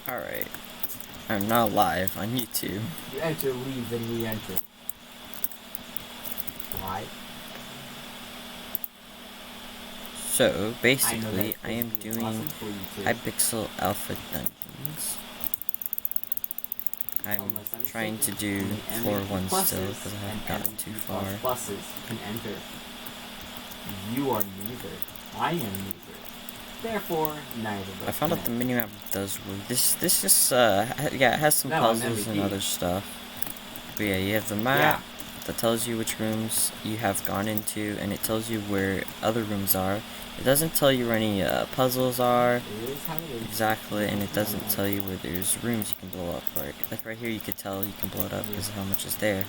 Alright. I'm now live on YouTube. You enter, leave, then re-enter. Why? So, basically, I am doing awesome for you Hypixel Alpha dungeons. I'm trying to do floor 1 still, because I haven't gotten too far. Pluses can enter. You are neither. I am neither. Therefore, neither of us. I found out the minimap does work. This just, yeah, it has some puzzles and other stuff. But yeah, you have the map that tells you which rooms you have gone into, and it tells you where other rooms are. It doesn't tell you where any puzzles are. It is how it is. Exactly, and it doesn't tell you where there's rooms you can blow up. Like right here, you could tell you can blow it up because of how much is there.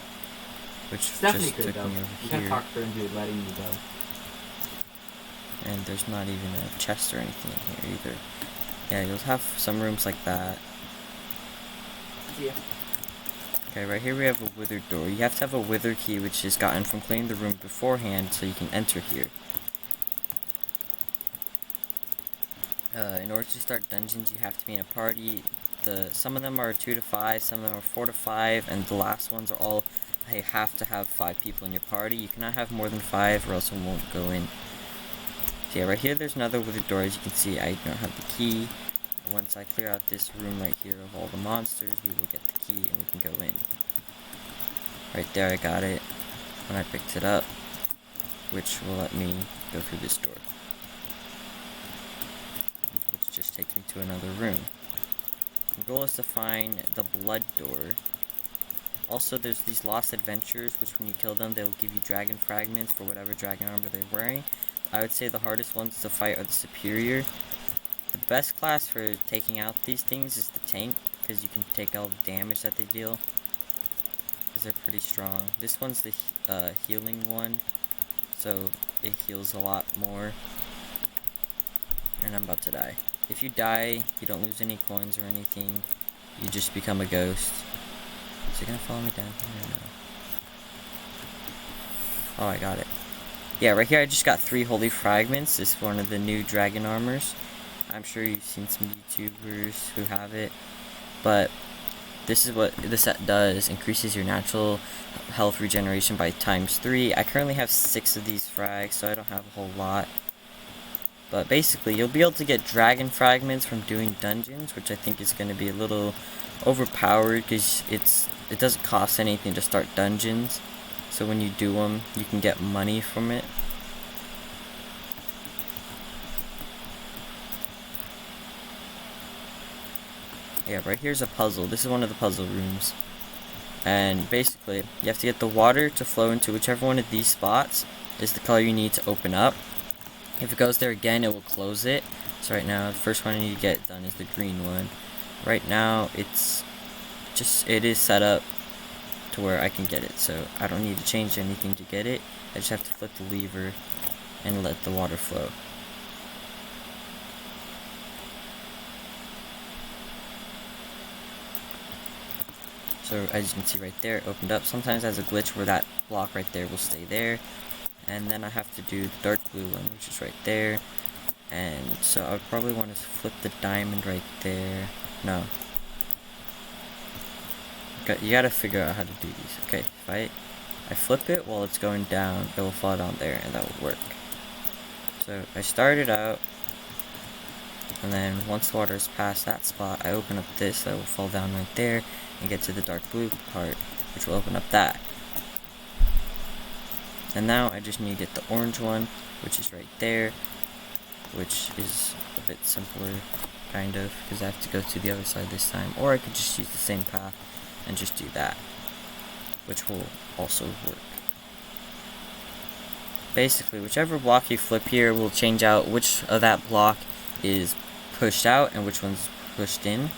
Which it's definitely just good, took though. me over you here. You can talk her into letting you go. And there's not even a chest or anything in here either. Yeah, you'll have some rooms like that. Yeah. Okay, right here we have a withered door. You have to have a wither key, which is gotten from clearing the room beforehand, so you can enter here. In order to start dungeons, you have to be in a party. Some of them are 2 to 5, some of them are 4 to 5, and the last ones are all, you have to have 5 people in your party. You cannot have more than 5 or else it won't go in. So yeah, right here there's another withered door. As you can see, I don't have the key. Once I clear out this room right here of all the monsters, we will get the key and we can go in. Right there, I got it when I picked it up, which will let me go through this door, which just takes me to another room. The goal is to find the blood door. Also, there's these lost adventures, which when you kill them, they will give you dragon fragments for whatever dragon armor they're wearing. I would say the hardest ones to fight are the superior. The best class for taking out these things is the tank, because you can take all the damage that they deal, because they're pretty strong. This one's the healing one, so it heals a lot more. And I'm about to die. If you die, you don't lose any coins or anything. You just become a ghost. Is it gonna follow me down here or no? Oh, I got it. Yeah, right here I just got 3 holy fragments. This is one of the new dragon armors. I'm sure you've seen some YouTubers who have it. But this is what the set does. Increases your natural health regeneration by ×3. I currently have 6 of these frags, so I don't have a whole lot. But basically, you'll be able to get dragon fragments from doing dungeons, which I think is going to be a little overpowered because it doesn't cost anything to start dungeons. So when you do them, you can get money from it. Yeah, right here's a puzzle. This is one of the puzzle rooms. And basically, you have to get the water to flow into whichever one of these spots is the color you need to open up. If it goes there again, it will close it. So right now, the first one I need to get done is the green one. Right now, it is set up to where I can get it. So I don't need to change anything to get it. I just have to flip the lever and let the water flow. So as you can see right there, it opened up. Sometimes it has a glitch where that block right there will stay there. And then I have to do the dark blue one, which is right there. And so I would probably want to flip the diamond right there. No. Okay, you gotta figure out how to do these. Okay, if I flip it while it's going down, it will fall down there, and that will work. So I started out, and then once the water is past that spot, I open up this, that will fall down right there, and get to the dark blue part, which will open up that. And now I just need to get the orange one, which is right there, which is a bit simpler, kind of, because I have to go to the other side this time. Or I could just use the same path and just do that, which will also work. Basically, whichever block you flip here will change out which of that block is pushed out and which one's pushed in.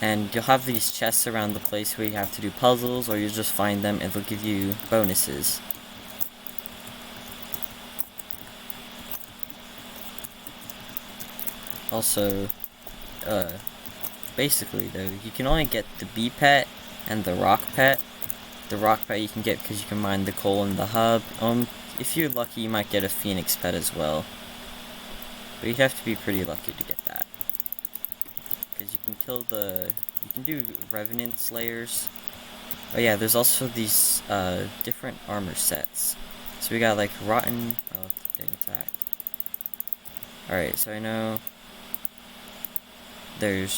And you'll have these chests around the place where you have to do puzzles, or you'll just find them and they'll give you bonuses. Also, basically though, you can only get the bee pet and the rock pet. The rock pet you can get because you can mine the coal in the hub. If you're lucky, you might get a phoenix pet as well. But you have to be pretty lucky to get that. because you can do Revenant Slayers. Oh yeah, there's also these different armor sets. So we got like Rotten. Oh, getting attacked. Alright, so I know so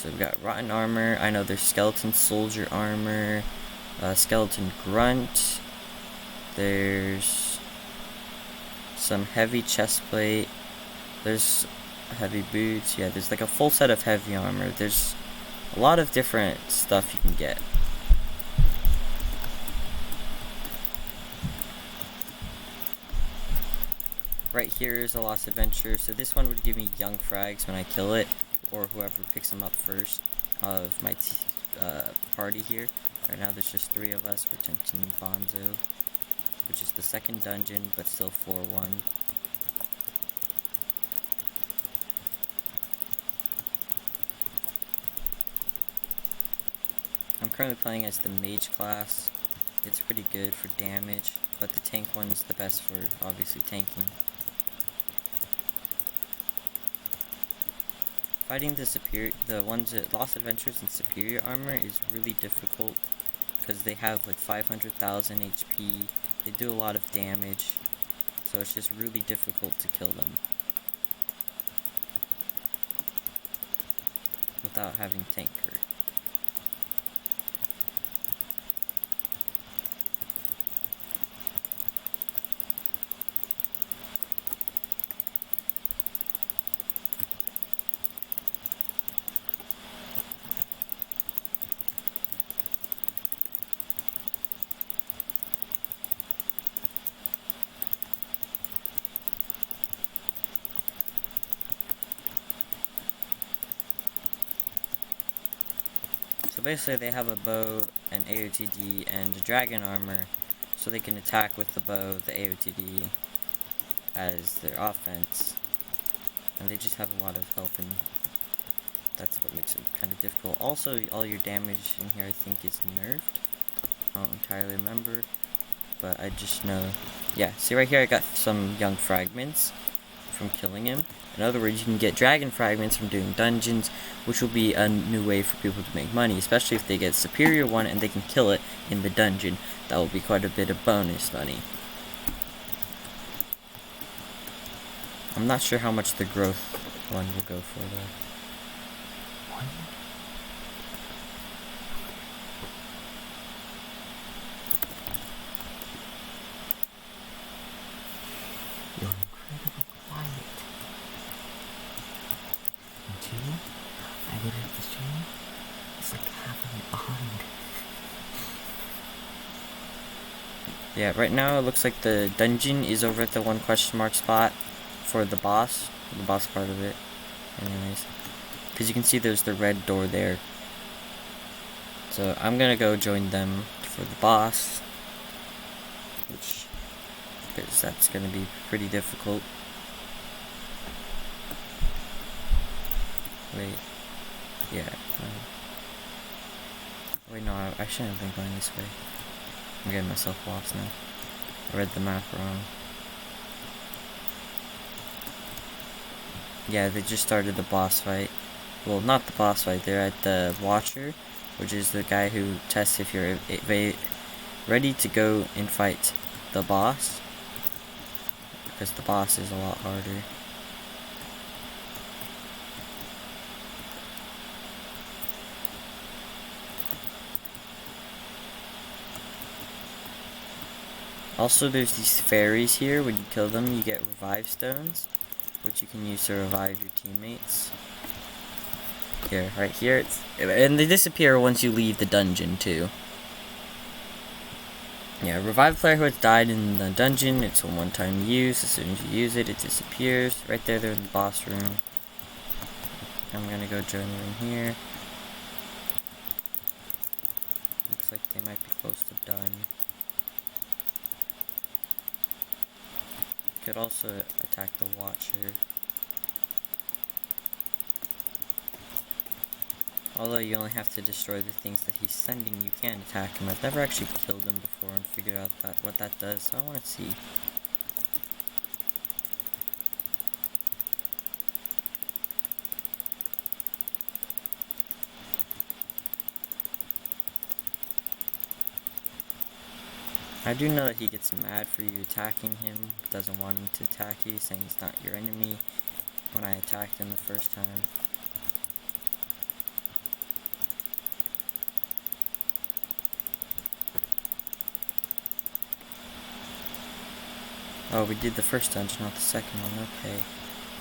we got Rotten Armor. I know there's Skeleton Soldier Armor, Skeleton Grunt. There's some heavy chestplate. There's heavy boots. Yeah, there's like a full set of heavy armor. There's a lot of different stuff you can get. Right here is a Lost Adventure. So this one would give me young frags when I kill it, or whoever picks them up first of my party here. Right now there's just 3 of us. We're Team Bonzo, which is the second dungeon, but still floor 1. I'm currently playing as the mage class. It's pretty good for damage, but the tank one is the best for obviously tanking. Fighting the ones at Lost Adventures in superior armor is really difficult because they have like 500,000 HP. They do a lot of damage, so it's just really difficult to kill them without having tanker. So basically they have a bow, an AOTD, and a dragon armor, so they can attack with the bow, the AOTD, as their offense. And they just have a lot of health, and that's what makes it kind of difficult. Also, all your damage in here I think is nerfed. I don't entirely remember, but I just know. Yeah, see right here I got some young fragments from killing him. In other words, you can get dragon fragments from doing dungeons, which will be a new way for people to make money, especially if they get superior one and they can kill it in the dungeon. That will be quite a bit of bonus money. I'm not sure how much the growth one will go for though. You're incredibly quiet. And you, I get at the stream, it's like having a bond. Yeah, right now it looks like the dungeon is over at the 1 question mark spot for the boss part of it. Anyways, because you can see there's the red door there. So I'm gonna go join them for the boss, because that's gonna be pretty difficult. Wait, yeah. Wait, no, I shouldn't have been going this way. I'm getting myself lost now. I read the map wrong. Yeah, they just started the boss fight. Well, not the boss fight, they're at the Watcher, which is the guy who tests if you're ready to go and fight the boss, because the boss is a lot harder. Also, there's these fairies here. When you kill them, you get revive stones, which you can use to revive your teammates. Here, right here, and they disappear once you leave the dungeon too. Yeah, revive a player who has died in the dungeon. It's a one-time use. As soon as you use it, it disappears. Right there, they're in the boss room. I'm gonna go join them here. Looks like they might be close to done. Could also attack the Watcher. Although you only have to destroy the things that he's sending, you can attack him. I've never actually killed him before and figured out what that does, so I want to see. I do know that he gets mad for you attacking him, doesn't want him to attack you, saying he's not your enemy when I attacked him the first time. Oh, we did the first dungeon, not the second one, okay.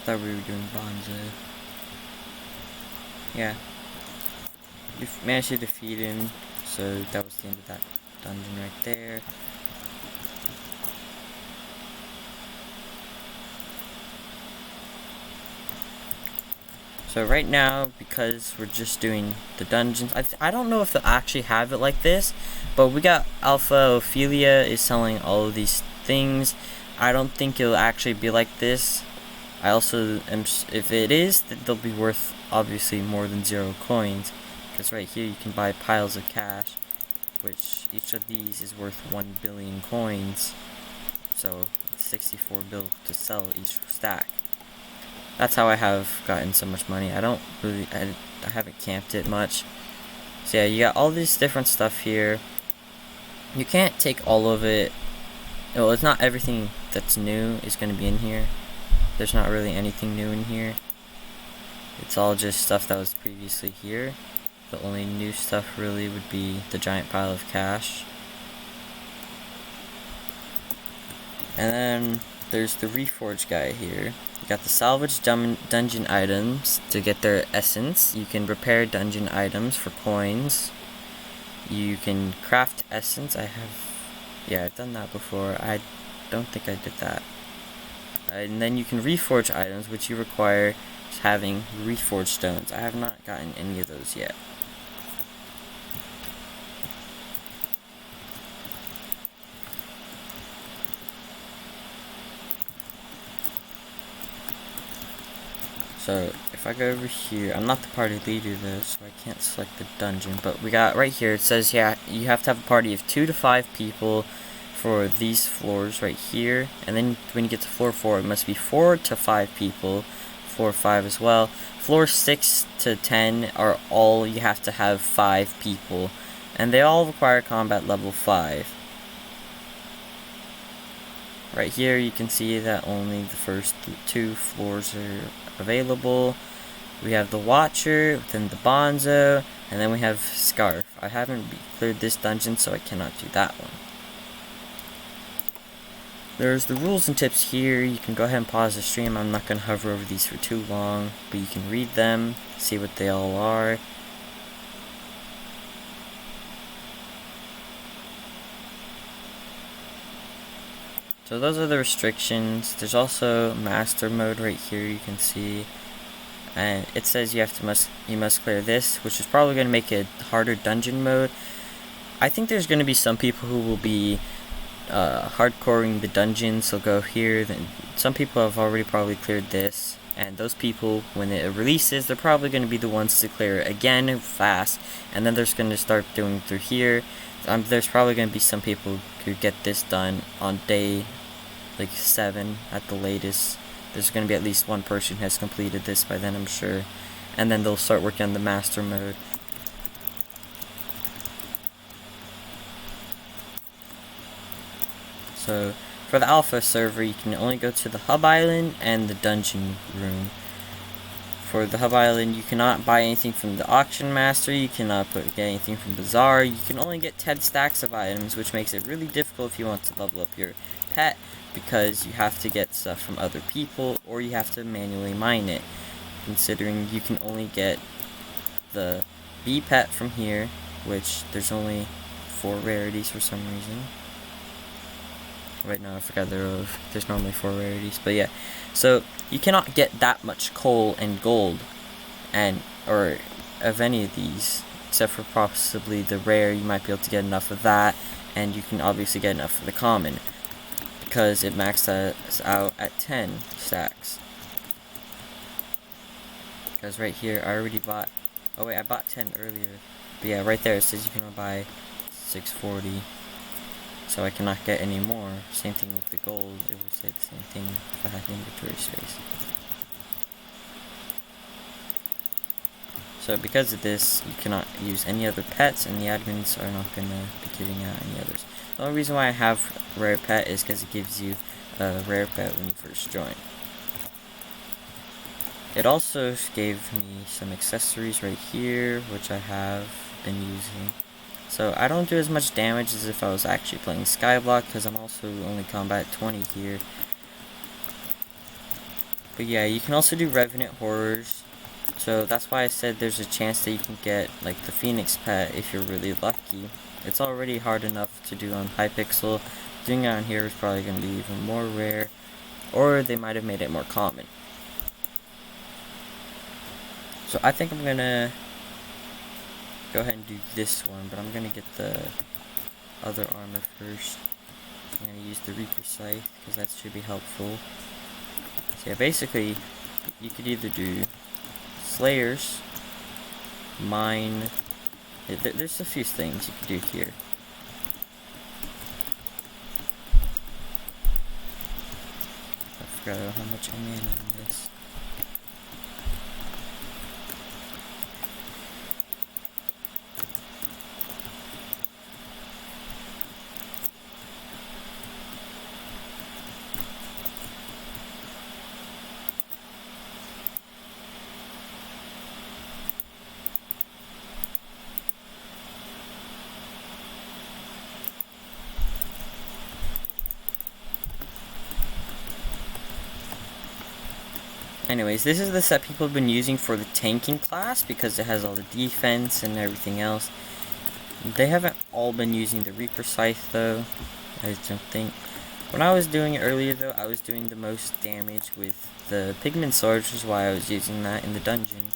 Thought we were doing Bonzo. Yeah. We managed to defeat him, so that was the end of that dungeon right there. So right now, because we're just doing the dungeons, I don't know if they'll actually have it like this, but we got Alpha. Ophelia is selling all of these things. I don't think it'll actually be like this. I also am, if it is, they'll be worth obviously more than 0 coins, because right here you can buy piles of cash, which each of these is worth 1 billion coins, so 64 bill to sell each stack. That's how I have gotten so much money. I don't really, I haven't camped it much. So yeah, you got all this different stuff here. You can't take all of it. Well, it's not everything that's new is going to be in here. There's not really anything new in here. It's all just stuff that was previously here. The only new stuff really would be the giant pile of cash. And then there's the Reforge guy here. You got the salvage dungeon items to get their essence. You can repair dungeon items for coins. You can craft essence. Yeah, I've done that before. I don't think I did that. And then you can reforge items, which you require having reforged stones. I have not gotten any of those yet. So if I go over here, I'm not the party leader though, so I can't select the dungeon, but we got right here, it says, yeah, you have to have a party of 2 to 5 people for these floors right here, and then when you get to floor 4, it must be 4 to 5 people, floor 5 as well. Floor 6 to 10 are all you have to have 5 people, and they all require combat level 5. Right here you can see that only the first 2 floors are available. We have the Watcher, then the Bonzo, and then we have Scarf. I haven't cleared this dungeon, so I cannot do that one. There's the rules and tips here. You can go ahead and pause the stream. I'm not going to hover over these for too long, but you can read them, see what they all are. So those are the restrictions. There's also master mode right here, you can see, and it says you must clear this, which is probably going to make it harder dungeon mode. I think there's going to be some people who will be hardcoring the dungeons. They'll go here. Then some people have already probably cleared this, and those people, when it releases, they're probably going to be the ones to clear it again fast, and then they're going to start doing through here. There's probably going to be some people who get this done on day like 7 at the latest. There's going to be at least one person who has completed this by then, I'm sure. And then they'll start working on the master mode. So for the alpha server, you can only go to the hub island and the dungeon room. For the hub island, you cannot buy anything from the auction master, you cannot get anything from bazaar, you can only get 10 stacks of items, which makes it really difficult if you want to level up your pet, because you have to get stuff from other people, or you have to manually mine it, considering you can only get the bee pet from here, which there's only 4 rarities for some reason. Right now I forgot there's normally 4 rarities, but yeah. So you cannot get that much coal and gold, or of any of these, except for possibly the rare. You might be able to get enough of that, and you can obviously get enough of the common, because it maxed us out at 10 stacks. Because right here I already bought, oh wait, I bought 10 earlier, but yeah, right there it says you can only buy 640. So I cannot get any more. Same thing with the gold. It would say the same thing if I had inventory space. So because of this, you cannot use any other pets, and the admins are not going to be giving out any others. The only reason why I have rare pet is because it gives you a rare pet when you first join. It also gave me some accessories right here, which I have been using. So I don't do as much damage as if I was actually playing Skyblock, because I'm also only combat 20 here. But yeah, you can also do Revenant Horrors. So that's why I said there's a chance that you can get like the Phoenix pet if you're really lucky. It's already hard enough to do on Hypixel. Doing it on here is probably going to be even more rare, or they might have made it more common. So I think I'm going to go ahead and do this one, but I'm going to get the other armor first. I'm going to use the Reaper Scythe because that should be helpful. So yeah, basically you could either do Slayers, Mine. There's a few things you could do here. I forgot how much I'm in this. Anyways, this is the set people have been using for the tanking class because it has all the defense and everything else. They haven't all been using the Reaper Scythe though, I don't think. When I was doing it earlier though, I was doing the most damage with the Pigment Sword, which is why I was using that in the dungeon.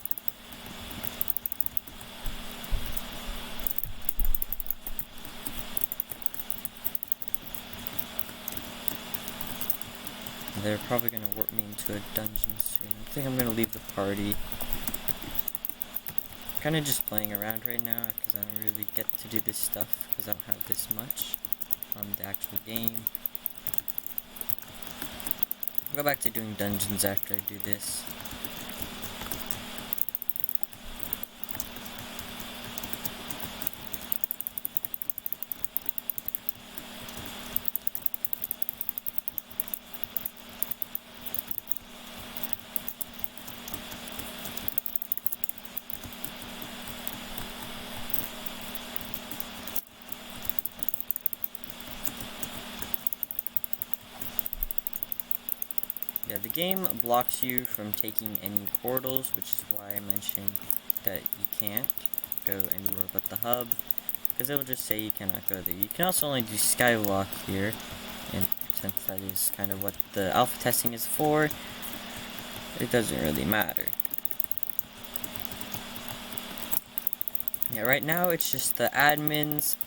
They're probably going to warp me into a dungeon soon. I think I'm going to leave the party. I'm kind of just playing around right now because I don't really get to do this stuff because I don't have this much on the actual game. I'll go back to doing dungeons after I do this. Yeah, the game blocks you from taking any portals, which is why I mentioned that you can't go anywhere but the hub, because it will just say you cannot go there. You can also only do Skywalk here, and since that is kind of what the alpha testing is for, it doesn't really matter. Yeah, right now it's just the admins,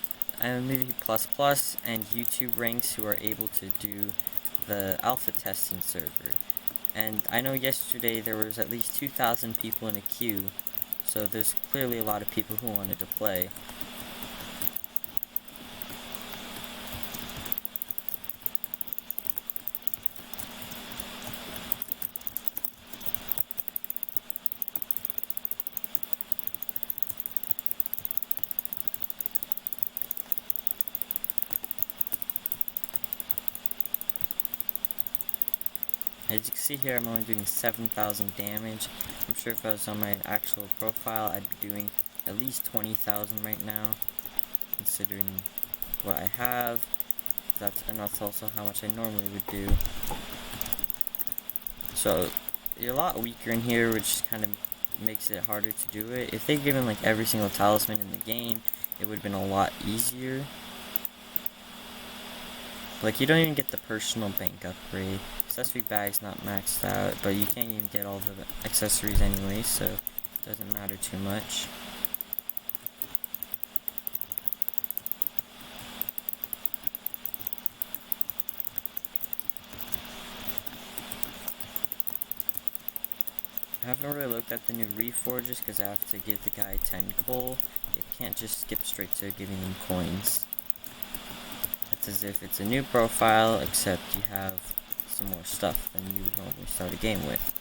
and maybe plus and YouTube ranks who are able to do the alpha testing server. And I know yesterday there was at least 2,000 people in a queue, so there's clearly a lot of people who wanted to play. As you can see here, I'm only doing 7,000 damage. I'm sure if I was on my actual profile, I'd be doing at least 20,000 right now, considering what I have. And that's also how much I normally would do. So, you're a lot weaker in here, which kind of makes it harder to do it. If they'd given like every single talisman in the game, it would have been a lot easier. Like, you don't even get the personal bank upgrade. Accessory bag's not maxed out, but you can't even get all the accessories anyway, so it doesn't matter too much. I haven't really looked at the new reforges because I have to give the guy 10 coal. It can't just skip straight to giving him coins. It's as if it's a new profile, except you have some more stuff than you would normally start a game with.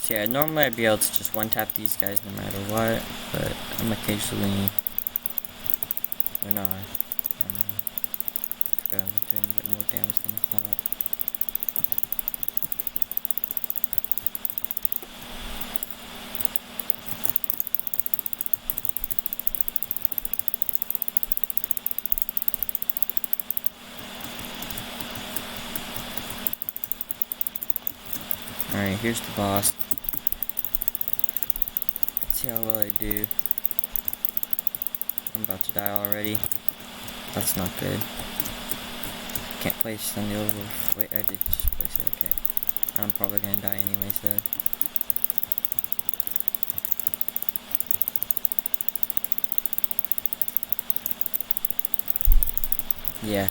So yeah, normally I'd be able to just one-tap these guys no matter what, but I'm occasionally... Or not. I'm doing a bit more damage than I thought. Alright, here's the boss. Let's see how well I do. I'm about to die already. That's not good. Can't place on the over. Wait, I did just place it, okay. I'm probably gonna die anyways though. Yeah.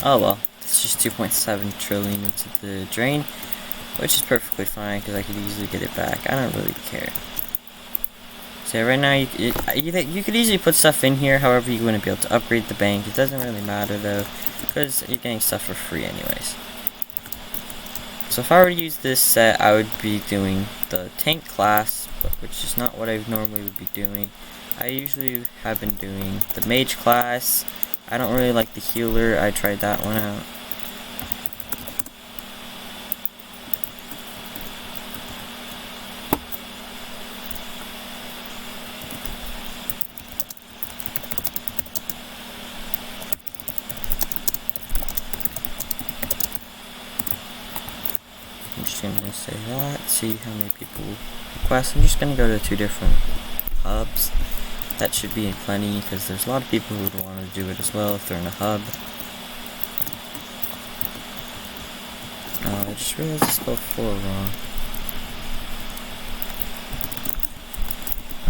Oh well. It's just 2.7 trillion into the drain, which is perfectly fine because I could easily get it back. I don't really care. So right now you could easily put stuff in here, however you wouldn't be able to upgrade the bank. It doesn't really matter though, because you're getting stuff for free anyways. So if I were to use this set, I would be doing the tank class, but which is not what I normally would be doing. I usually have been doing the mage class. I don't really like the healer. I tried that one out. I'm just gonna say that, see how many people request. I'm just gonna go to 2 different hubs. That should be plenty, because there's a lot of people who would want to do it as well if they're in a hub. Oh, I just realized I spelled 4 wrong.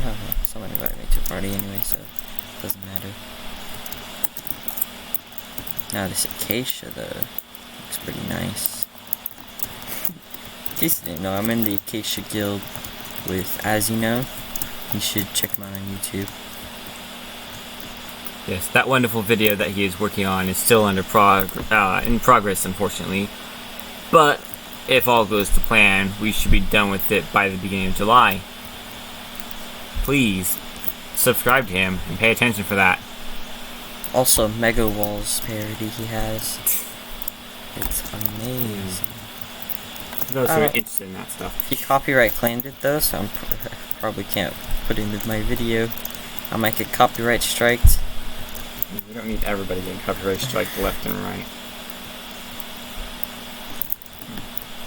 Oh, someone invited me to a party anyway, so it doesn't matter. Now this acacia though, looks pretty nice. In case you didn't know, I'm in the Acacia Guild with Azino. You should check him out on YouTube. Yes, that wonderful video that he is working on is still in progress, unfortunately. But if all goes to plan, we should be done with it by the beginning of July. Please subscribe to him and pay attention for that. Also, Mega Walls parody he has. It's amazing. Those who are interested in that stuff. He copyright claimed it though, so I probably can't put it into my video. I might get copyright striked. We don't need everybody getting copyright striked left and right.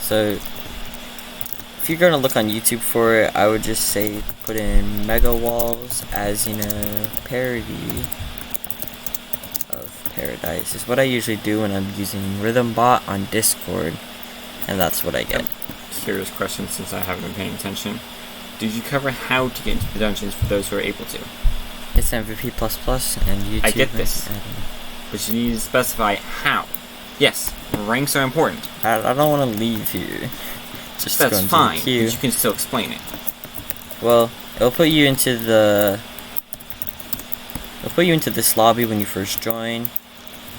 So, if you're gonna look on YouTube for it, I would just say put in Mega Walls as parody of Paradise. Is what I usually do when I'm using Rhythm Bot on Discord. And that's what I get. Curious question, since I haven't been paying attention. Did you cover how to get into the dungeons for those who are able to? It's MVP++ and YouTube. I get this. But you need to specify how. Yes, ranks are important. I don't want to leave here. Just that's fine, but you can still explain it. Well, it'll put you into this lobby when you first join,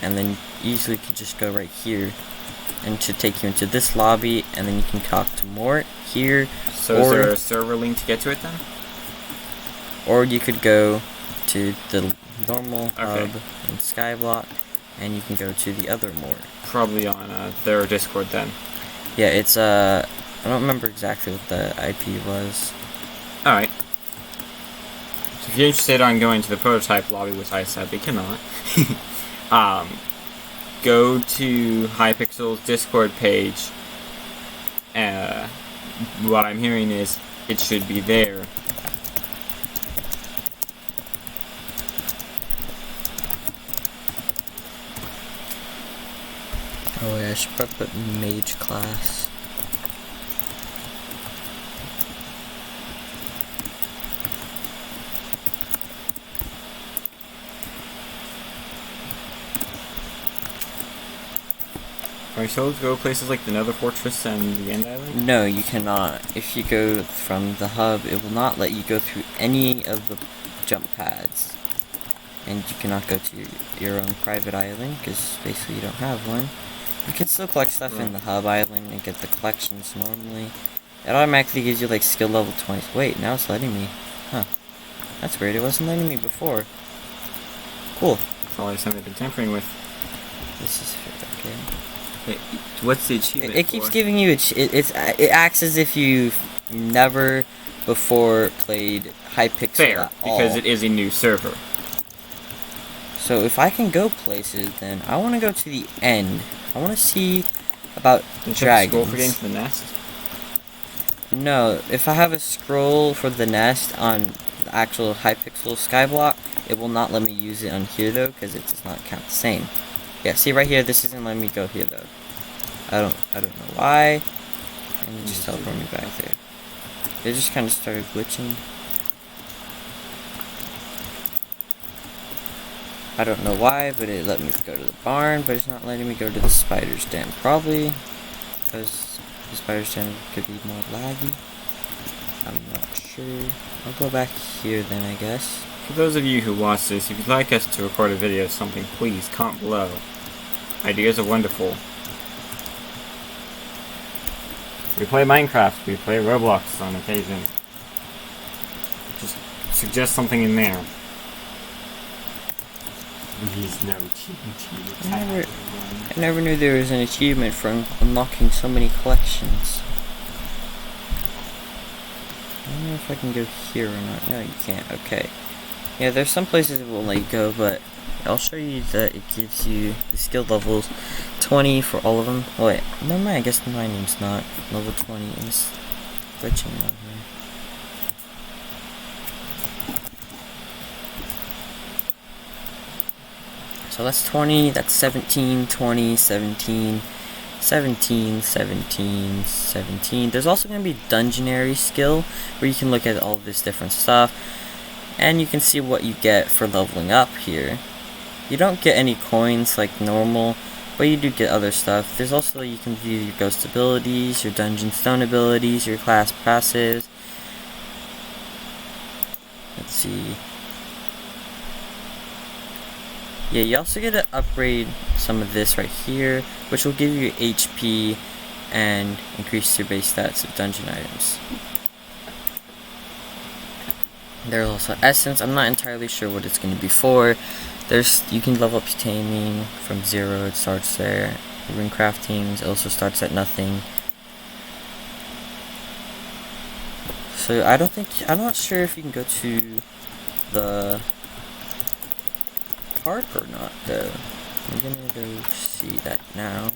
and then easily you can just go right here. And to take you into this lobby, and then you can talk to Mort here. So is there a server link to get to it then? Or you could go to the normal hub in Skyblock, and you can go to the other Mort. Probably on their Discord then. Yeah, it's I don't remember exactly what the IP was. Alright. So if you're interested on going to the prototype lobby, which I sadly cannot, go to Hypixel's Discord page. What I'm hearing is it should be there. Oh yeah, I should probably put mage class. Are you able to go places like the Nether Fortress and the End Island? No, you cannot. If you go from the hub, it will not let you go through any of the jump pads. And you cannot go to your own private island, because basically you don't have one. You can still collect stuff in the hub island and get the collections normally, It automatically gives you like skill level 20. Wait, now it's letting me. Huh. That's weird. It wasn't letting me before. Cool. That's always something they've been tampering with. This is okay. Hey, what's the achievement? It keeps giving you it acts as if you've never before played Hypixel Fair, at all. because it is a new server. So if I can go places, then I want to go to the end. I want to see about dragons. Scroll for getting to the nest? No, if I have a scroll for the nest on the actual Hypixel skyblock, it will not let me use it on here though, because it does not count the same. Yeah, see right here, this isn't letting me go here though. I don't know why. And it just teleported me back there. It just kind of started glitching. I don't know why, but it let me go to the barn, but it's not letting me go to the spider's den. Probably because the spider's den could be more laggy. I'm not sure. I'll go back here then, I guess. For those of you who watch this, if you'd like us to record a video of something, please comment below. Ideas are wonderful. We play Minecraft, we play Roblox on occasion. Just suggest something in there. He's no cheating. I never knew there was an achievement for unlocking so many collections. I don't know if I can go here or not. No, you can't. Okay. Yeah, there's some places it won't let you go, but I'll show you that it gives you the skill levels 20 for all of them. Oh, wait, no, I guess my name's not level 20. It's glitching out here. So that's 20, that's 17, 20, 17, 17, 17, 17. There's also going to be Dungeonary skill, where you can look at all this different stuff, and you can see what you get for leveling up here. You don't get any coins like normal, but you do get other stuff. There's also, you can view your ghost abilities, your dungeon stone abilities, your class passives. Let's see. Yeah, you also get to upgrade some of this right here, which will give you HP and increase your base stats of dungeon items. There's also essence. I'm not entirely sure what it's going to be for. You can level up your taming from 0. It starts there. Ring crafting also starts at nothing. So I'm not sure if you can go to the park or not though. I'm gonna go see that now.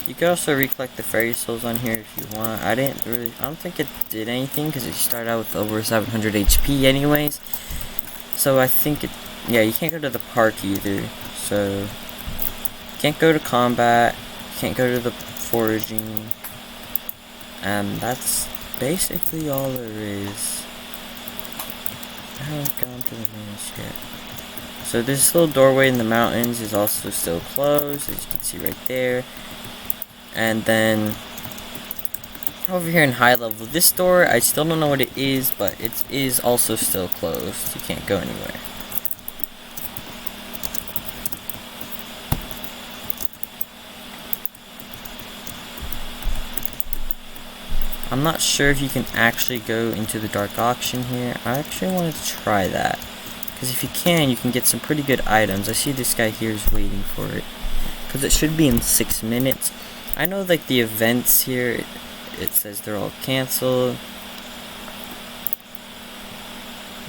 You can also recollect the fairy souls on here if you want. I don't think it did anything because it started out with over 700 HP anyways. So I think yeah, you can't go to the park either. So you can't go to combat, you can't go to the foraging, and that's basically all there is. I haven't gone to the ruins yet. So this little doorway in the mountains is also still closed, as you can see right there. And then over here in high level, this door, I still don't know what it is, but it is also still closed. You can't go anywhere. I'm not sure if you can actually go into the dark auction here. I actually wanted to try that, because if you can get some pretty good items. I see this guy here is waiting for it, because it should be in 6 minutes. I know like the events here, it says they're all canceled.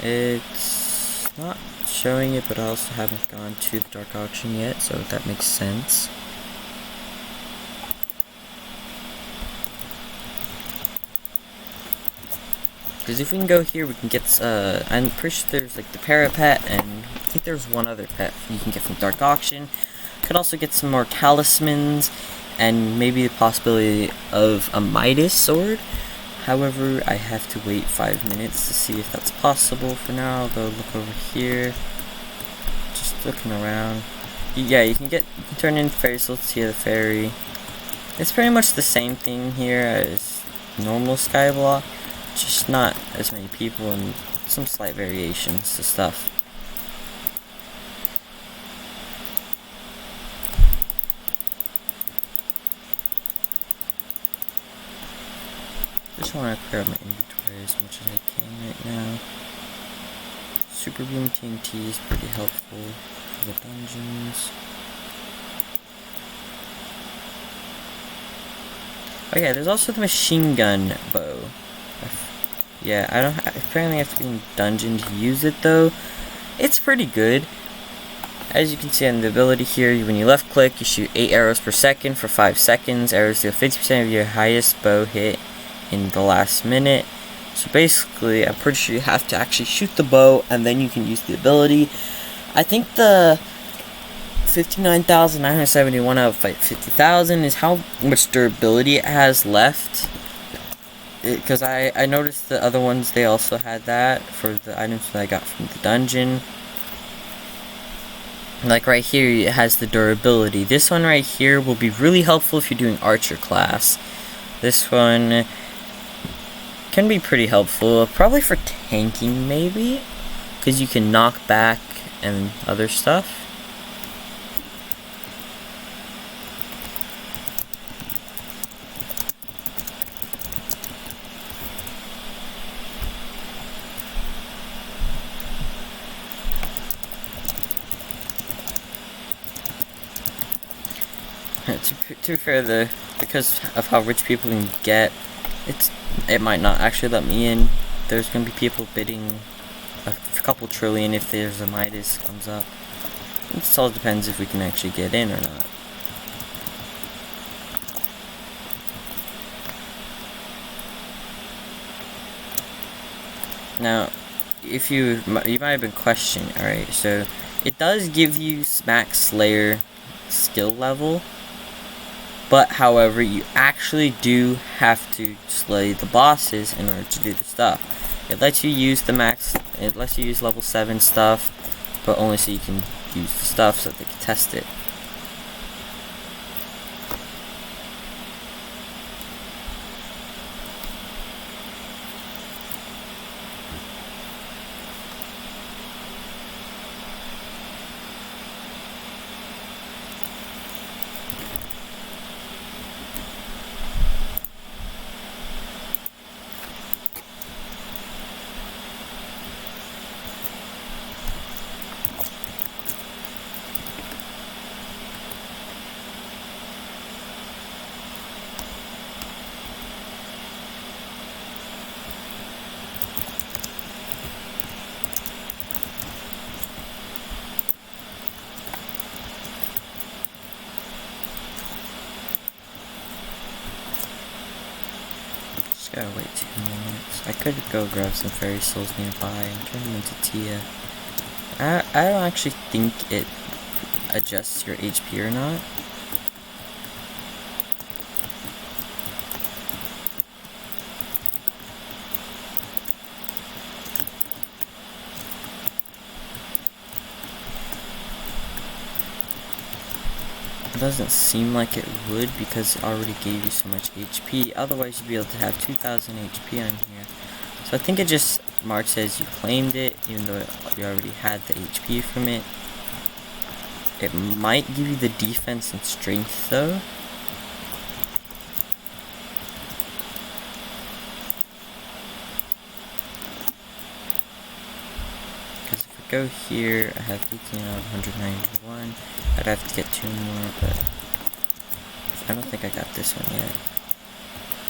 It's not showing it, but I also haven't gone to the dark auction yet, so that makes sense. Because if we can go here, we can get, I'm pretty sure there's like the parrot pet, and I think there's one other pet you can get from dark auction. Could also get some more talismans, and maybe the possibility of a Midas sword. However, I have to wait 5 minutes to see if that's possible. For now, I'll go look over here. Just looking around. Yeah, you can turn in fairy souls to see the fairy. It's pretty much the same thing here as normal Skyblock, just not as many people, and some slight variations to stuff. Just want to clear out my inventory as much as I can right now. Super Boom TNT is pretty helpful for the dungeons. Oh yeah, there's also the machine gun bow. Yeah, I don't apparently have to be in dungeon to use it though. It's pretty good. As you can see on the ability here, when you left click, you shoot 8 arrows per second for 5 seconds. Arrows deal 50% of your highest bow hit in the last minute. So basically, I'm pretty sure you have to actually shoot the bow and then you can use the ability. I think the 59,971 out of 50,000 is how much durability it has left. Because I noticed the other ones, they also had that for the items that I got from the dungeon. Like right here, it has the durability. This one right here will be really helpful if you're doing archer class. This one can be pretty helpful, probably for tanking maybe, because you can knock back and other stuff. To be fair, though, because of how rich people can get, it might not actually let me in. There's gonna be people bidding a couple trillion if there's a Midas comes up. It all depends if we can actually get in or not. Now, if you might have been questioning, alright, so it does give you max Slayer skill level, but however, you actually do have to slay the bosses in order to do the stuff. It lets you use it lets you use level 7 stuff, but only so you can use the stuff so that they can test it. Gotta wait 2 minutes. I could go grab some fairy souls nearby and turn them into Tia. I don't actually think it adjusts your HP or not. Doesn't seem like it would because it already gave you so much HP. Otherwise you'd be able to have 2000 HP on here. So I think it just marks as you claimed it, even though you already had the HP from it. It might give you the defense and strength though. Because if I go here, I have 18 out of 191. I'd have to get 2 more, but I don't think I got this one yet.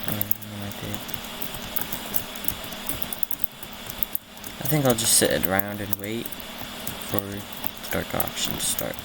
No, I did. I think I'll just sit around and wait for the dark auction to start.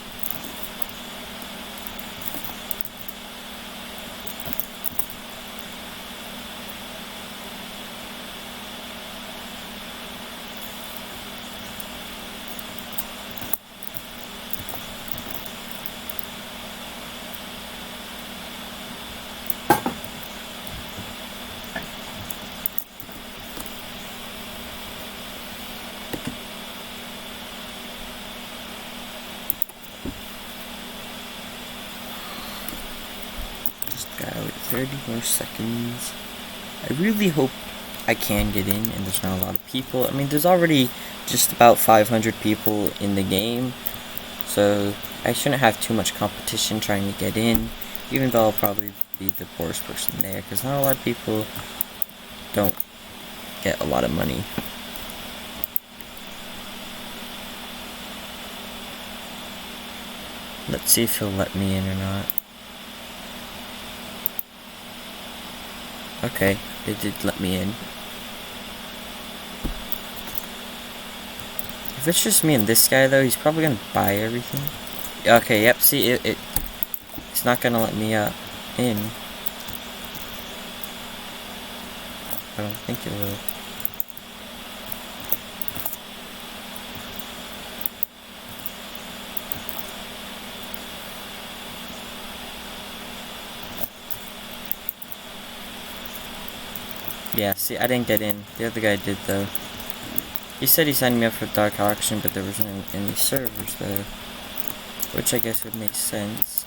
Gotta wait 30 more seconds. I really hope I can get in and there's not a lot of people. I mean, there's already just about 500 people in the game, so I shouldn't have too much competition trying to get in, even though I'll probably be the poorest person there, because not a lot of people don't get a lot of money. Let's see if he'll let me in or not. Okay, it did let me in. If it's just me and this guy though, he's probably gonna buy everything. Okay, yep, see, it's not gonna let me in. I don't think it will. Yeah, see, I didn't get in. The other guy did, though. He said he signed me up for Dark Auction, but there wasn't any servers there. Which I guess would make sense.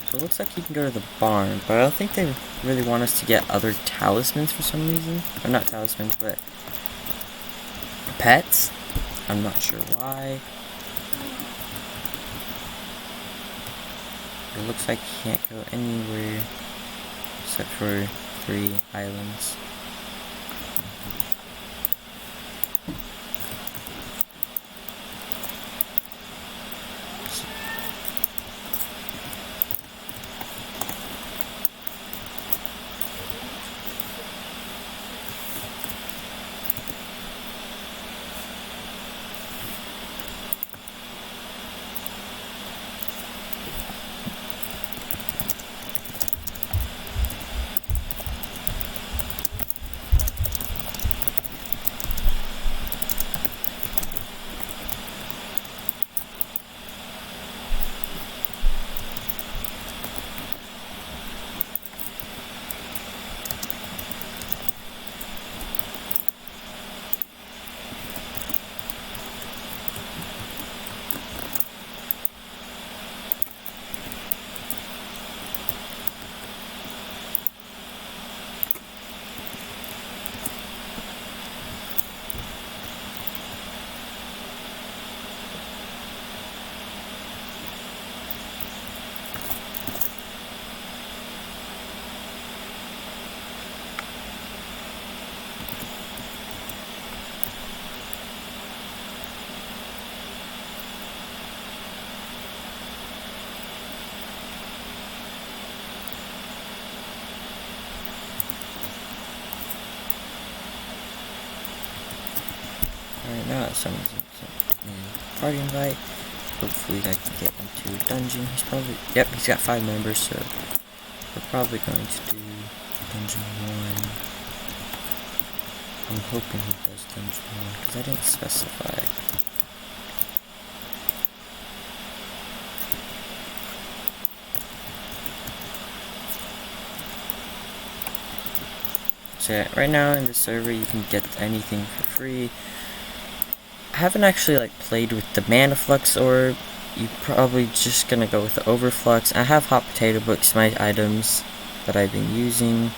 So it looks like you can go to the barn, but I don't think they really want us to get other talismans for some reason. Or not talismans, but pets? I'm not sure why. It looks like you can't go anywhere except for 3 islands. Alright, now that someone's in party invite, hopefully I can get into a dungeon. He's probably, yep, he's got 5 members, so we're probably going to do dungeon 1. I'm hoping he does dungeon 1, because I didn't specify. So yeah, right now in the server you can get anything for free. I haven't actually like played with the mana flux orb. You're probably just gonna go with the overflux. I have hot potato books, my items that I've been using.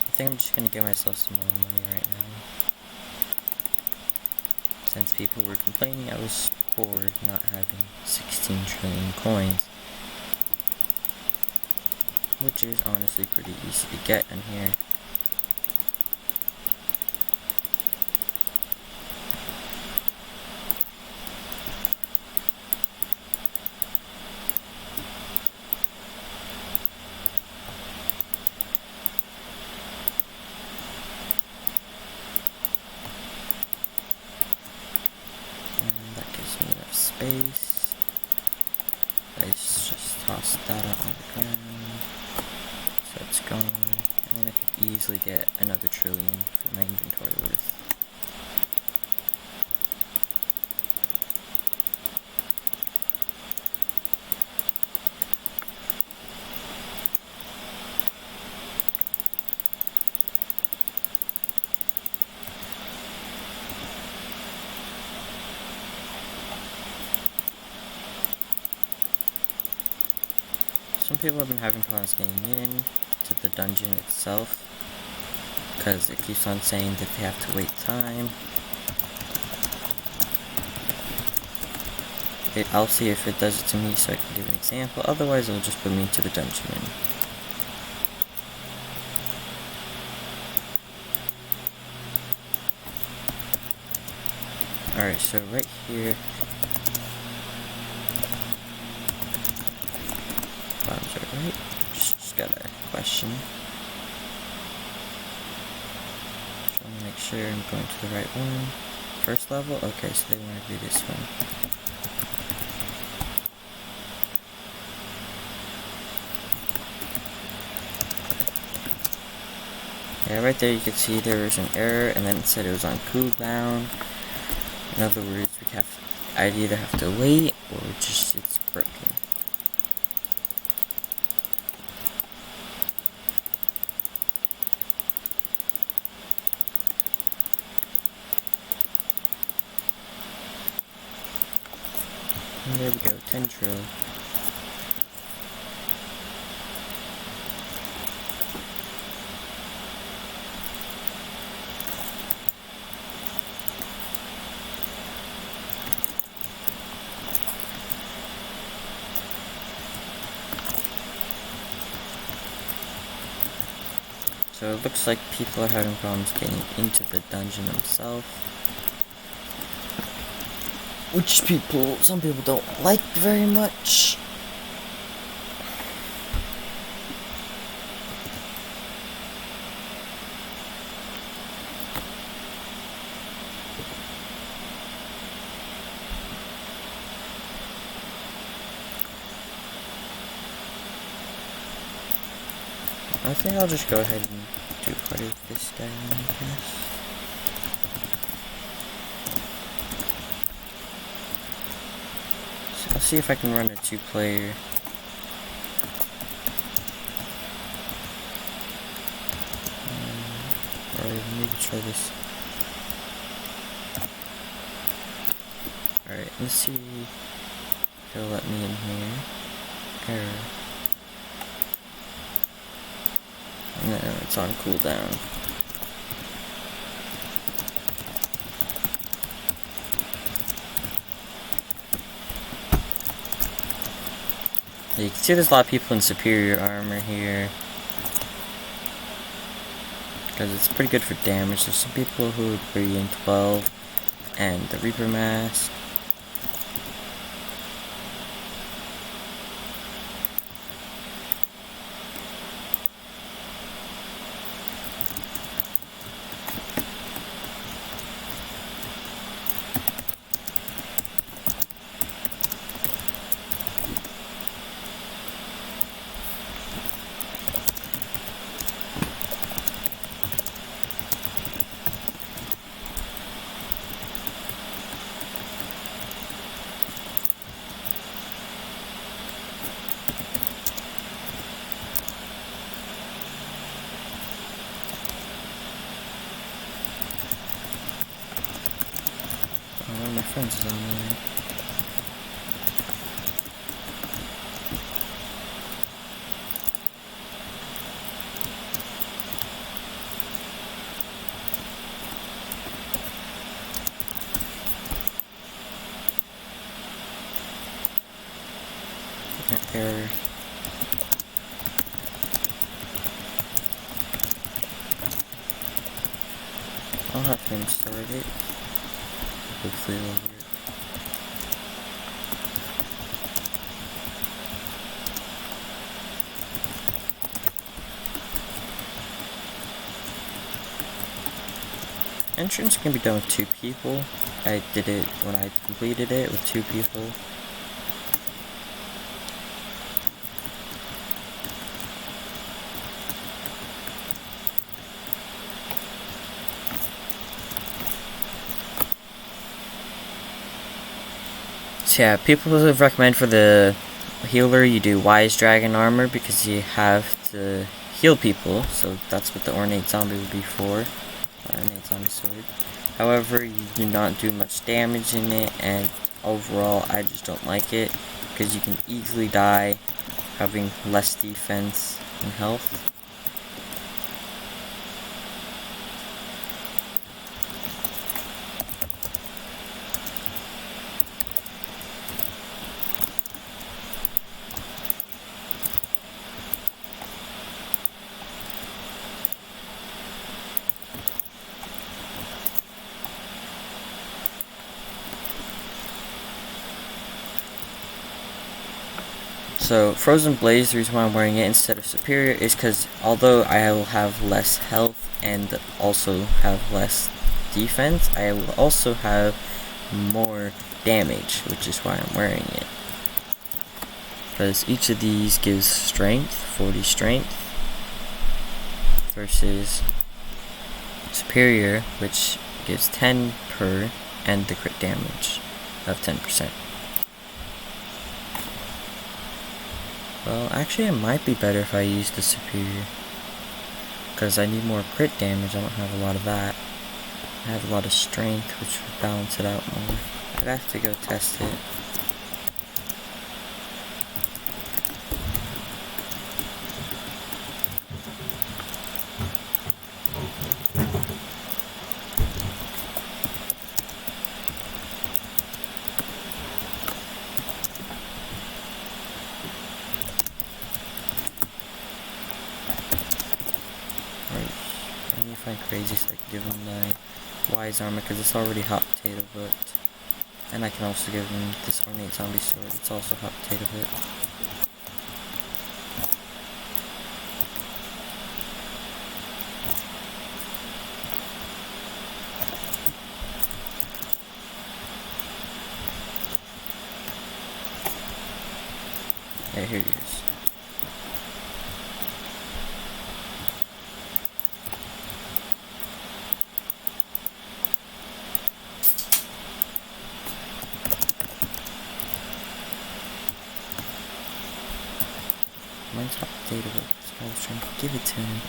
I think I'm just gonna give myself some more money right now. Since people were complaining I was poor not having 16 trillion coins. Which is honestly pretty easy to get in here. Space. Let's just toss that out on the ground. So it's gone. And then I can easily get another trillion for my inventory worth. some people have been having problems getting in to the dungeon itself, because it keeps on saying that they have to wait time. I'll see if it does it to me so I can give an example, otherwise it'll just put me to the dungeon. Alright, so right here, bottoms are right, just got a question. Trying to make sure I'm going to the right one. First level? Okay, so they want to do this one. Yeah, right there you can see there was an error, and then it said it was on cooldown. In other words, I'd either have to wait, or just it's broken. And there we go, tendril. So it looks like people are having problems getting into the dungeon themselves. Which some people don't like very much. I think I'll just go ahead and do part of this guy, I guess. So I'll see if I can run a 2-player. Or maybe try this. Alright, let's see if it'll let me in here. Error. No, it's on cooldown. You can see there's a lot of people in superior armor here, because it's pretty good for damage. There's some people who are pretty in 12 and the Reaper Mask. One of my friends is online. Error. I'll have him start it. Hopefully it'll work. Entrance can be done with 2 people. I did it when I completed it with 2 people. So yeah, people would recommend for the healer you do Wise Dragon Armor, because you have to heal people, so that's what the Ornate Zombie would be for. Ornate Zombie Sword. However, you do not do much damage in it, and overall I just don't like it, because you can easily die having less defense and health. So, Frozen Blaze, the reason why I'm wearing it instead of Superior is because although I will have less health and also have less defense, I will also have more damage, which is why I'm wearing it. Because each of these gives strength, 40 strength, versus Superior, which gives 10 per, and the crit damage of 10%. Well, actually it might be better if I use the Superior, because I need more crit damage. I don't have a lot of that. I have a lot of strength, which would balance it out more. I'd have to go test it. I need to find crazy so I can give him my wise armor, because it's already hot potato booked. And I can also give him this ornate zombie sword, it's also hot potato booked. Yeah, here he is. Mine's hot potato, but that's why I was trying to give it to him.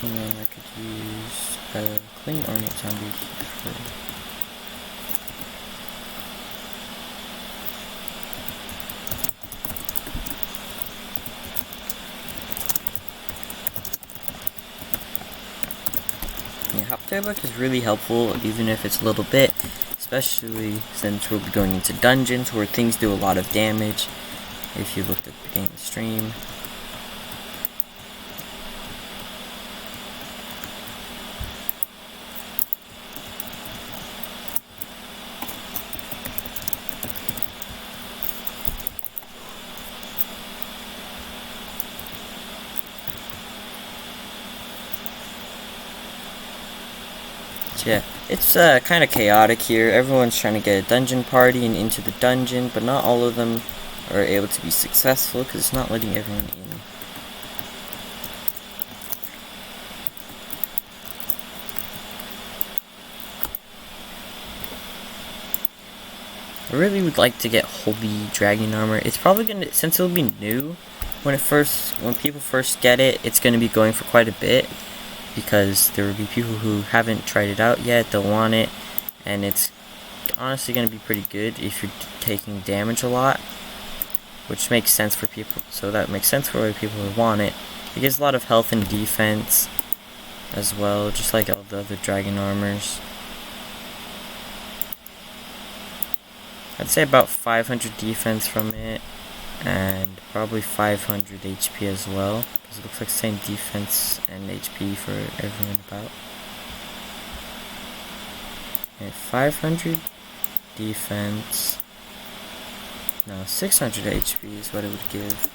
And then I could use a clean ornate zombie for Hot Potato Book is really helpful, even if it's a little bit, especially since we'll be going into dungeons where things do a lot of damage. If you looked at the beginning of the stream. Yeah, it's kind of chaotic here. Everyone's trying to get a dungeon party and into the dungeon, but not all of them are able to be successful because it's not letting everyone in. I really would like to get Holy Dragon Armor. It's probably gonna, since it'll be new, when people first get it, it's gonna be going for quite a bit. Because there will be people who haven't tried it out yet, they'll want it, and it's honestly going to be pretty good if you're taking damage a lot, which makes sense for people, so that makes sense for people who want it. It gives a lot of health and defense as well, just like all the other dragon armors. I'd say about 500 defense from it, and probably 500 HP as well. It looks like same defense and HP for everyone about. And 500 defense. No, 600 HP is what it would give.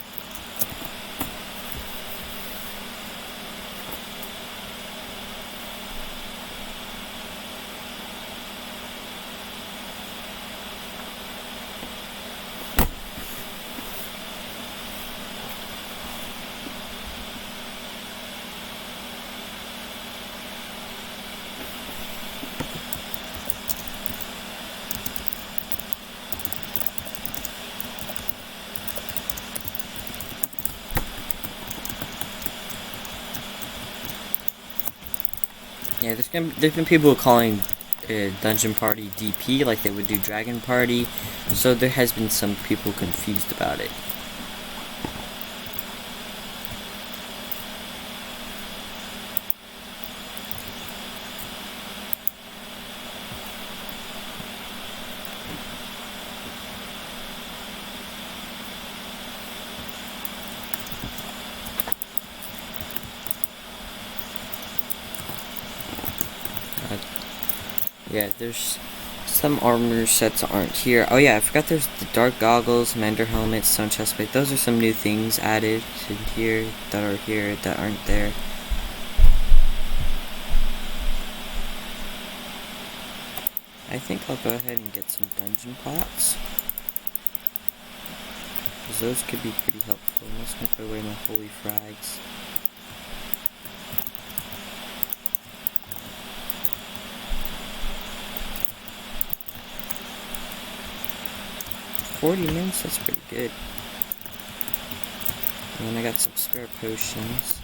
Yeah, there's been people calling Dungeon Party DP like they would do Dragon Party, so there has been some people confused about it. Yeah, there's some armor sets aren't here. Oh yeah, I forgot there's the dark goggles, mender helmet, stone chestplate. Those are some new things added to here that are here that aren't there. I think I'll go ahead and get some dungeon pots, because those could be pretty helpful. I'm just gonna put away my holy frags. 40 minutes, that's pretty good. And then I got some spare potions.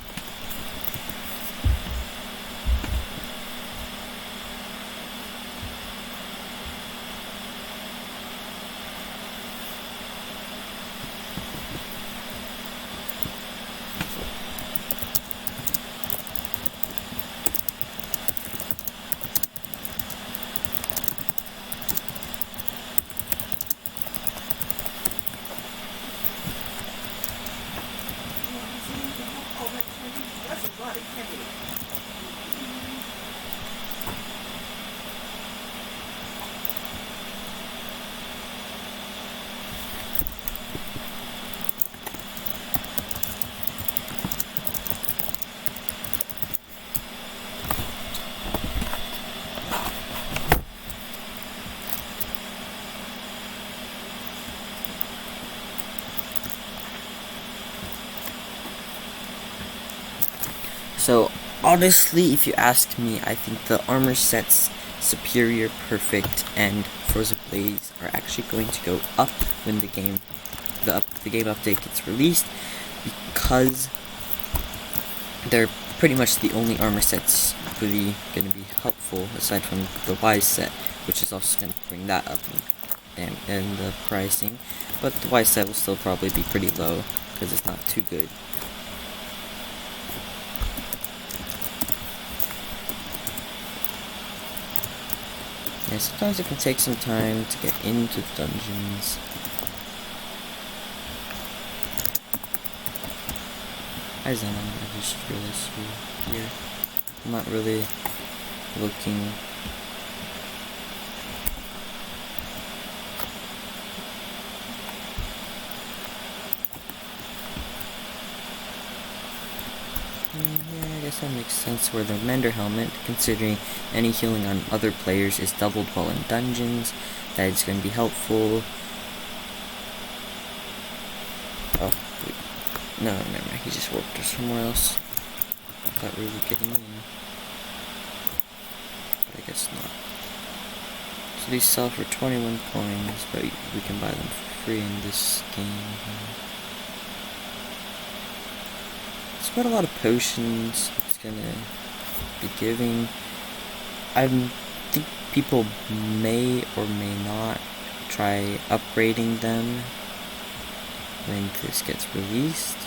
So, honestly, if you ask me, I think the armor sets Superior, Perfect, and Frozen Blaze are actually going to go up when the game update gets released, because they're pretty much the only armor sets really going to be helpful, aside from the Wise set, which is also going to bring that up in the pricing. But the Wise set will still probably be pretty low, because it's not too good. Yeah, sometimes it can take some time to get into the dungeons. Hi Zana, I just realized you're here. I'm not really looking. Yeah, I guess that makes sense. Wear the Mender helmet, considering any healing on other players is doubled while in dungeons. That is going to be helpful. Oh, wait. No, never mind. He just warped us somewhere else. I thought we were getting in. But I guess not. So these sell for 21 coins, but we can buy them for free in this game. It's got a lot of potions it's gonna be giving. I think people may or may not try upgrading them when this gets released.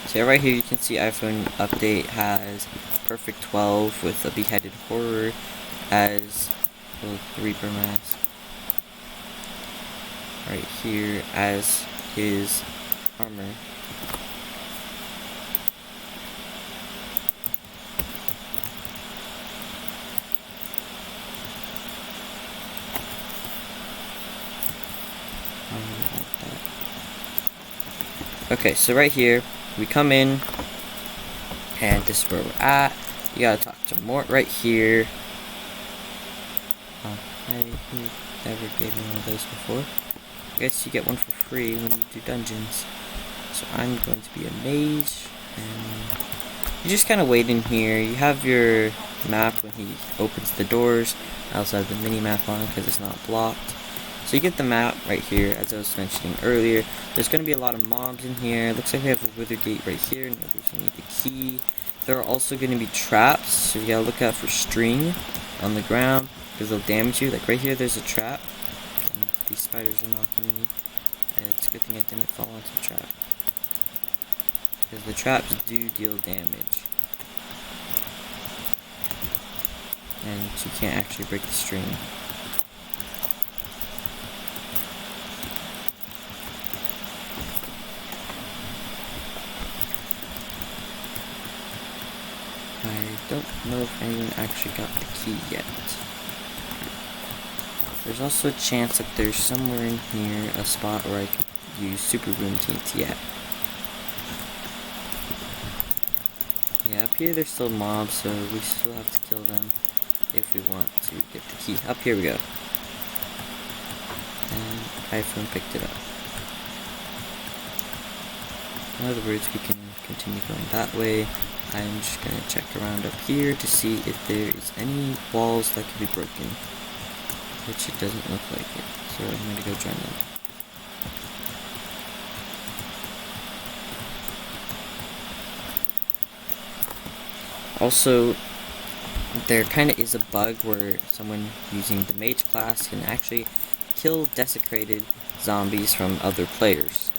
So yeah, right here you can see iPhone update has Perfect 12 with a beheaded horror as the Reaper mask. Right here as his armor. Okay, so right here, we come in, and this is where we're at. You gotta talk to Mort right here. Oh, he never gave me one of those before. I guess you get one for free when you do dungeons. So I'm going to be a mage, and you just kind of wait in here. You have your map when he opens the doors. I also have the mini map on because it's not blocked. So you get the map right here, as I was mentioning earlier. There's going to be a lot of mobs in here. Looks like we have the wither gate right here. Nobody's need the key. There are also going to be traps, so you gotta look out for string on the ground because they'll damage you. Like right here, there's a trap. And these spiders are knocking me. And it's a good thing I didn't fall into the trap, because the traps do deal damage. And you can't actually break the string. I don't know if anyone actually got the key yet. There's also a chance that there's somewhere in here a spot where I could use Super Boom TNT at. Yeah, up here there's still mobs, so we still have to kill them if we want to get the key. Up here we go. And iPhone picked it up. In other words, we can continue going that way. I'm just going to check around up here to see if there is any walls that can be broken. Which it doesn't look like it. So I'm going to go join them. Also, there kind of is a bug where someone using the mage class can actually kill desecrated zombies from other players.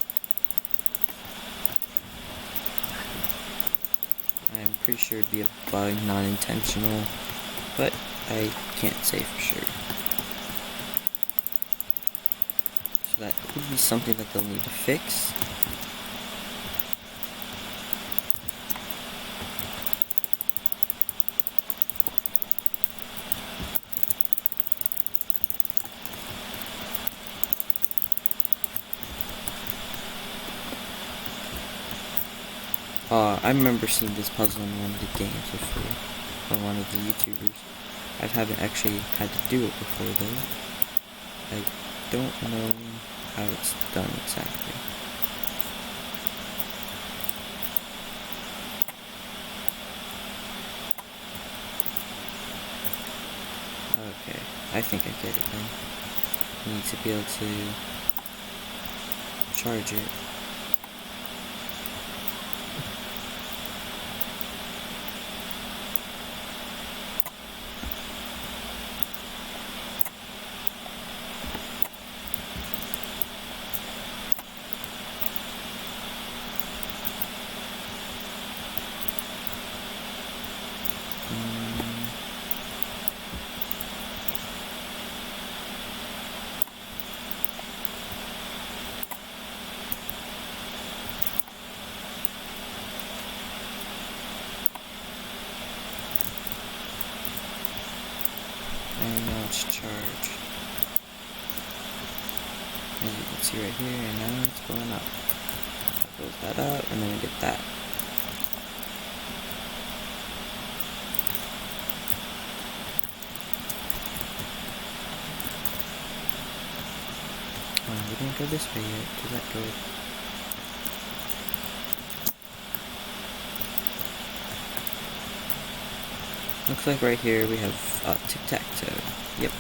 I'm pretty sure it'd be a bug, not intentional, but I can't say for sure. So that could be something that they'll need to fix. I remember seeing this puzzle in one of the games before, or one of the YouTubers. I haven't actually had to do it before though. I don't know how it's done exactly. Okay, I think I get it then. You need to be able to charge it. And now it's charged. As you can see right here, and now it's going up. I close that up, and then we get that. Oh, we didn't go this way yet. Did that go? Looks like right here we have tic-tac-toe. Yep.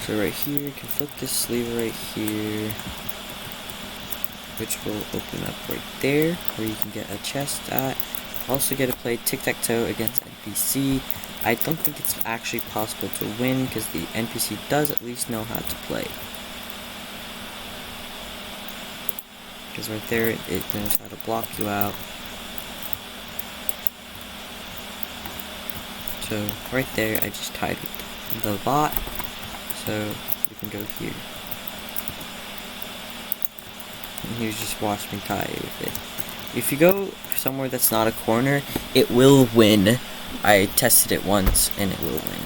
So right here, you can flip this lever right here, which will open up right there, where you can get a chest at. Also get to play tic-tac-toe against NPC. I don't think it's actually possible to win, because the NPC does at least know how to play. Because right there, it knows how to block you out. So right there, I just tied with the bot, so we can go here. And here's just watch me tie with it. If you go somewhere that's not a corner, it will win. I tested it once, and it will win.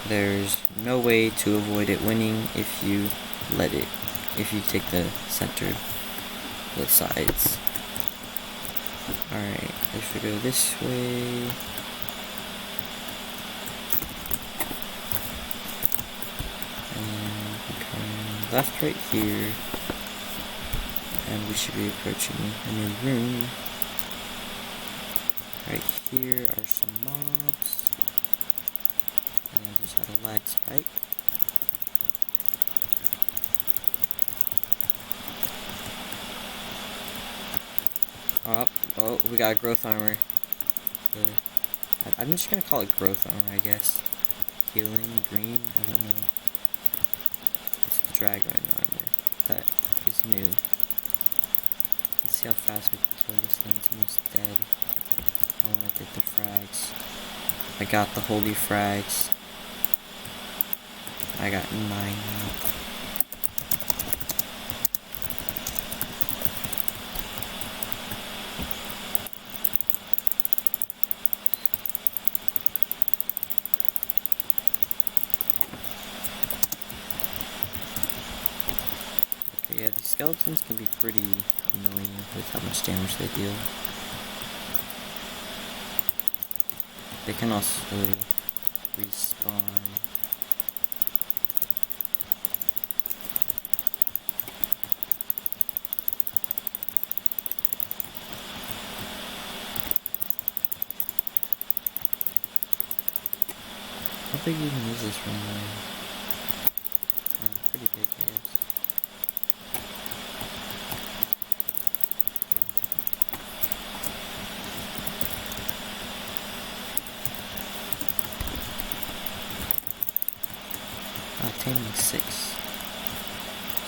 there's no way to avoid it winning if you if you take the center, the sides. Alright, if we go this way, and we come left right here, and we should be approaching a new room. Right here are some mobs, and I just had a lag spike. Oh, we got growth armor. I'm just gonna call it growth armor, I guess. Healing, green, I don't know. It's the dragon armor. That is new. Let's see how fast we can kill this thing. It's almost dead. I wanna get the frags. I got the holy frags. I got 9 now. Yeah, these skeletons can be pretty annoying with how much damage they deal. They can also respawn. How big even is this room? Pretty big, I guess. Taming 6.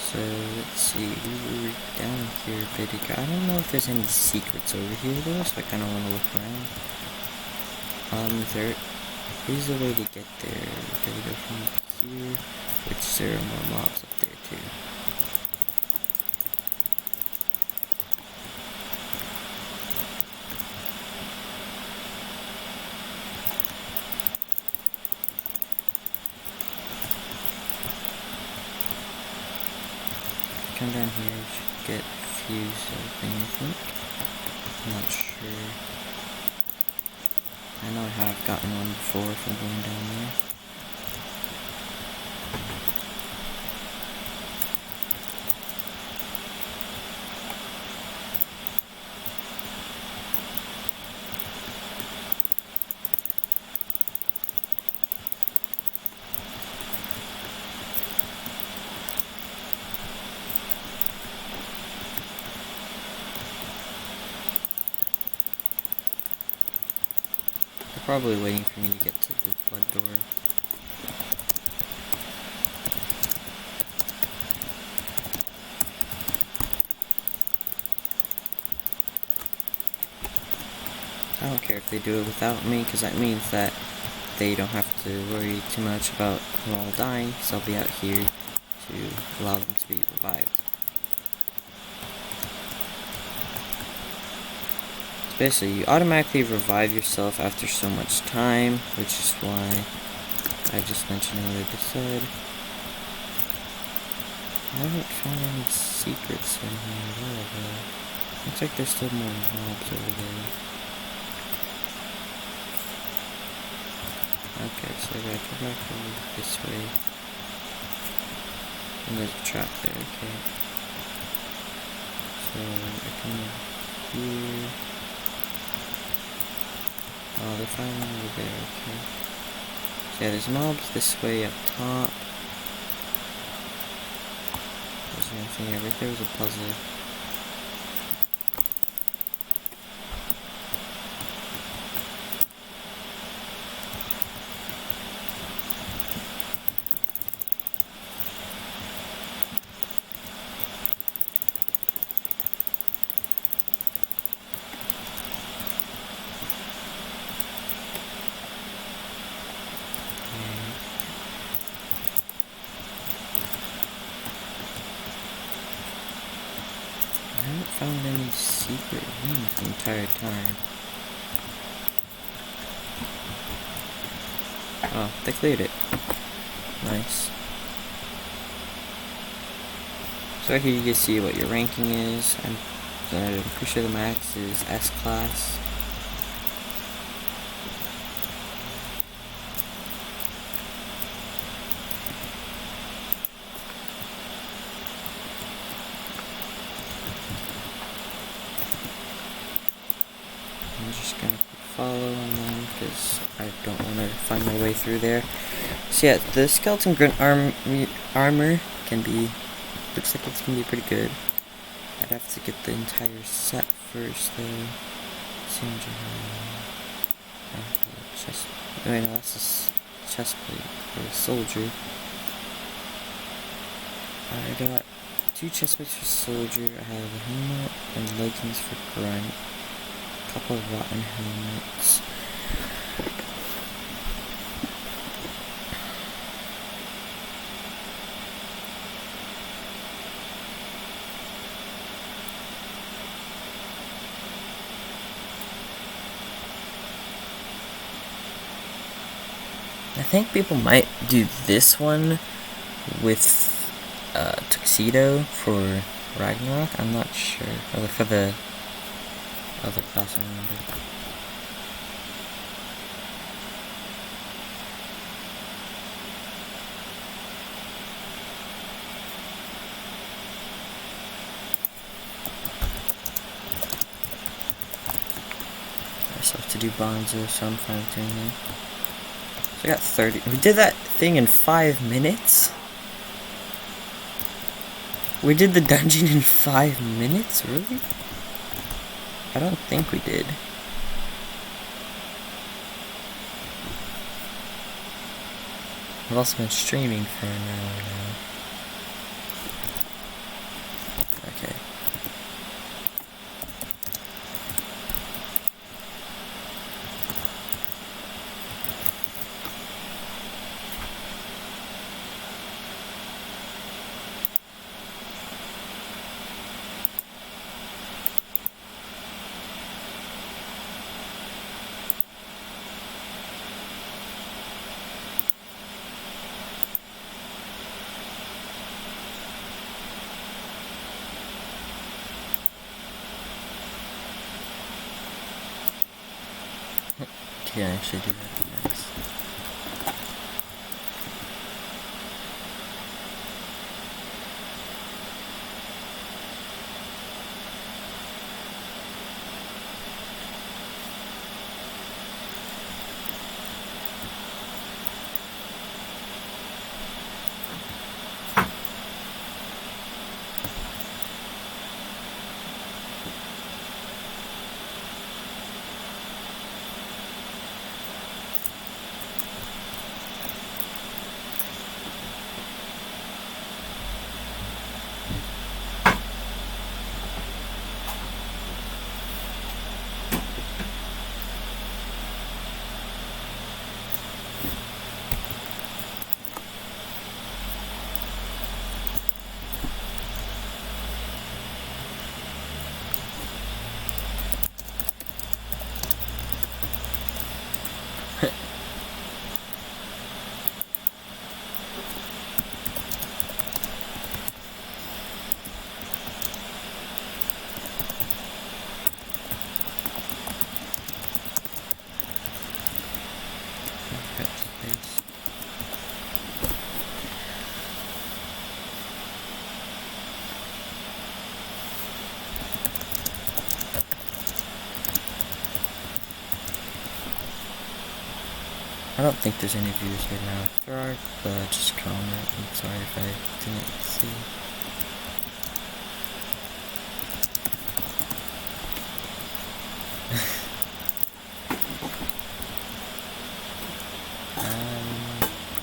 So let's see, we were down here a bit ago. I don't know if there's any secrets over here though, so I kind of want to look around. There is a way to get there. We gotta go from here, which there are more mobs up there too. Come down here, you should get fused open, I think. I'm not sure. I know I have gotten one before from going down there. Probably waiting for me to get to the blood door. I don't care if they do it without me, because that means that they don't have to worry too much about them all dying, because I'll be out here to allow them to be revived. Basically, you automatically revive yourself after so much time, which is why I just mentioned what I just said. I haven't found any secrets in here at all, though. Looks like there's still more mobs over there. Okay, so I gotta go back over this way. And there's a trap there, okay. So, I come here. Oh, they're fighting over there, okay. So yeah, there's mobs this way up top. There's nothing here, right there was a puzzle. I haven't found any secret rooms the entire time. Oh, they cleared it. Nice. So right here you can see what your ranking is. I'm pretty sure the max is S class. I'm just gonna follow on them because I don't want to find my way through there. So yeah, the skeleton grunt armor can be, looks like it's gonna be pretty good. I'd have to get the entire set first though. Seems chest. Wait, no, that's a chest plate for a soldier. I got 2 chest plates for soldier. I have a helmet and leggings for grunt. A couple of rotten helmets. I think people might do this one with tuxedo for Ragnarok. I'm not sure. Or for the other class, I remember. I still have to do Bonzo, so I'm fine with doing that. So I got 30. We did that thing in 5 minutes? We did the dungeon in 5 minutes? Really? I don't think we did. I've also been streaming for an hour now. Okay. Yeah, I actually do that next. I don't think there's any viewers right now. If there are, just comment. I'm sorry if I didn't see.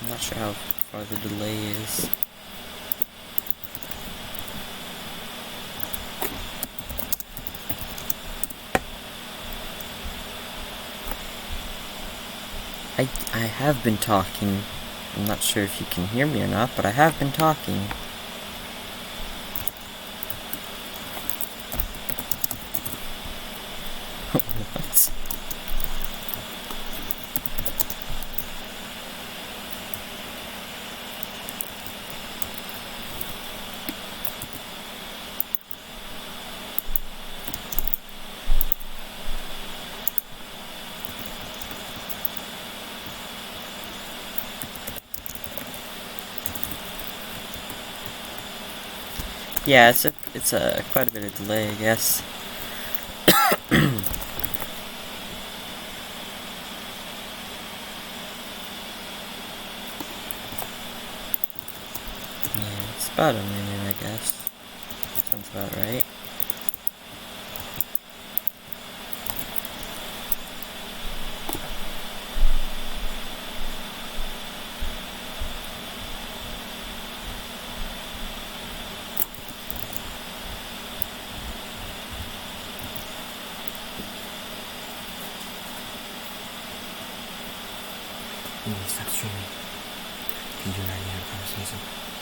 I'm not sure how far the delay is. I have been talking. I'm not sure if you can hear me or not, but I have been talking. What? Yeah, it's a quite a bit of delay, I guess. Yeah, it's about a minute, I guess. Sounds about right. Stop streaming. Can you do that again? Conversation.